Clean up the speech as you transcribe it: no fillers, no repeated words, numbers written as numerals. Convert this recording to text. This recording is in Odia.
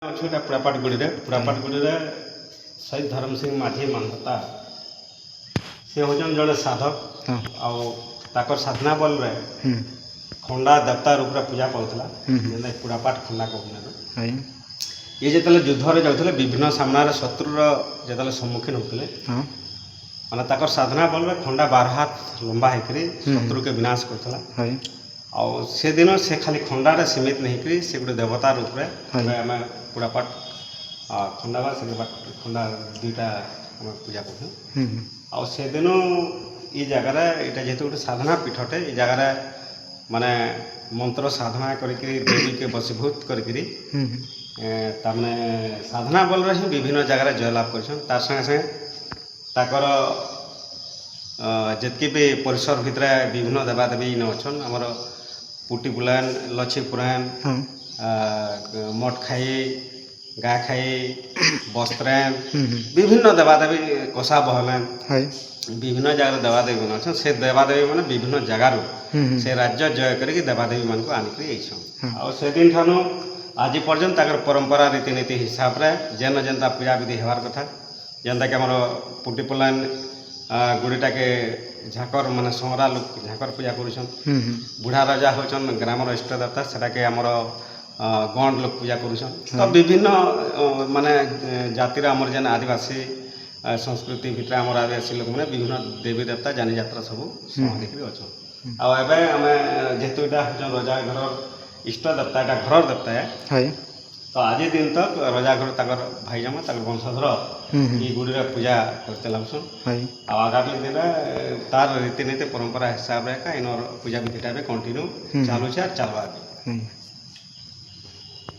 ଅଛୁଟା ପୁରାପାଟଗୁଡ଼ିରେ ଶହୀଦ ଧରମ ସିଂ ମାଝୀ ମାନ୍ଧତା ସେ ହେଉଛନ୍ ଜଣେ ସାଧକ ଆଉ ତାଙ୍କର ସାଧନା ବଳରେ ଖଣ୍ଡା ଦେବତା ରୂପରେ ପୂଜା ପାଉଥିଲା ଯେନ୍ତା ପୁରାପାଟ ଖଣ୍ଡା କହୁଥିଲେ ଇଏ ଯେତେବେଳେ ଯୁଦ୍ଧରେ ଯାଉଥିଲେ ବିଭିନ୍ନ ସାମ୍ନାରେ ଶତ୍ରୁର ଯେତେବେଳେ ସମ୍ମୁଖୀନ ହେଉଥିଲେ ମାନେ ତାଙ୍କର ସାଧନା ବଳରେ ଖଣ୍ଡା 12 ହାତ ଲମ୍ବା ହେଇକରି ଶତ୍ରୁକେ ବିନାଶ କରୁଥିଲା ଆଉ ସେଦିନ ସେ ଖାଲି ଖଣ୍ଡାରେ ସୀମିତ ନେଇକରି ସେ ଗୋଟେ ଦେବତା ରୂପରେ ଆମେ ପୁରାପାଟ ଖଣ୍ଡା ବା ସେ ଖଣ୍ଡା ଦୁଇଟା ଆମେ ପୂଜା କରୁଛୁ ଆଉ ସେଦିନ ଇ ଜାଗାରେ ଏଇଟା ଯେହେତୁ ଗୋଟେ ସାଧନା ପୀଠଟେ ଏ ଜାଗାରେ ମାନେ ମନ୍ତ୍ର ସାଧନା କରିକିରି ଦେବୀକେ ବଶୀଭୂତ କରିକିରି ତାମାନେ ସାଧନା ବଳରେ ହିଁ ବିଭିନ୍ନ ଜାଗାରେ ଜୟଲାଭ କରିଛନ୍ ତାର ସାଙ୍ଗେ ସାଙ୍ଗେ ତାଙ୍କର ଯେତିକି ବି ପରିସର ଭିତରେ ବିଭିନ୍ନ ଦେବାଦେବୀ ଇନ ଅଛନ୍ ଆମର ପୁଟି ବୁଲାନ ଲଛି ପୁରାଣ ମଠ ଖାଇ ଗା ଖାଇ ବସ୍ତ୍ରାୟନ ବିଭିନ୍ନ ଦେବାଦେବୀ କଷା ବହଲାନ ବିଭିନ୍ନ ଜାଗାରେ ଦେବାଦେବୀ ମାନେ ଅଛନ୍ ସେ ଦେବାଦେବୀ ମାନେ ବିଭିନ୍ନ ଜାଗାରୁ ସେ ରାଜ୍ୟ ଜୟ କରିକି ଦେବାଦେବୀ ମାନଙ୍କୁ ଆଣିକି ଯାଇଛନ୍ ଆଉ ସେଦିନ ଠାନୁ ଆଜି ପର୍ଯ୍ୟନ୍ତ ତାଙ୍କର ପରମ୍ପରା ରୀତିନୀତି ହିସାବରେ ଯେନ ଯେନ୍ତା ପୂଜାବିଧି ହେବାର କଥା ଯେନ୍ତାକି ଆମର ପୁଟି ପୁଲାନ ଗୁଡ଼ିଟାକେ ଝାକର ମାନେ ସମରା ଲୋକ ଝାକର ପୂଜା କରୁଛନ୍ ବୁଢ଼ା ରାଜା ହେଉଛନ୍ ଗ୍ରାମର ଇଷ୍ଟ ଦେବତା ସେଟାକେ ଆମର ଗଣ୍ଡ ଲୋକ ପୂଜା କରୁଛନ୍ ତ ବିଭିନ୍ନ ମାନେ ଜାତିର ଆମର ଯେନ୍ ଆଦିବାସୀ ସଂସ୍କୃତି ଭିତରେ ଆମର ଆଦିବାସୀ ଲୋକମାନେ ବିଭିନ୍ନ ଦେବୀ ଦେବତା ଜାନି ଯାତ୍ରା ସବୁ ସମାଧିକରି ଅଛନ୍ ଆଉ ଏବେ ଆମେ ଯେହେତୁ ଏଇଟା ହେଉଛନ୍ ରଜା ଘରର ଇଷ୍ଟ ଦେବତା ଏଇଟା ଘରର ଦେବତା ତ ଆଜି ଦିନ ତକ ରଜା ଘର ତାଙ୍କର ଭାଇଜାମା ତାଙ୍କର ବଂଶଧର ଇ ଗୁଡ଼ିରେ ପୂଜା କରିତେ ଲାଗୁଛନ୍ ଆଉ ଆଗାମୀ ଦିନରେ ତାର ରୀତିନୀତି ପରମ୍ପରା ହିସାବରେ ଏକା ଇନର ପୂଜା ବିଧିଟା ଏବେ କଣ୍ଟିନ୍ୟୁ ଚାଲୁଛି ଆର୍ ଚାଲବା।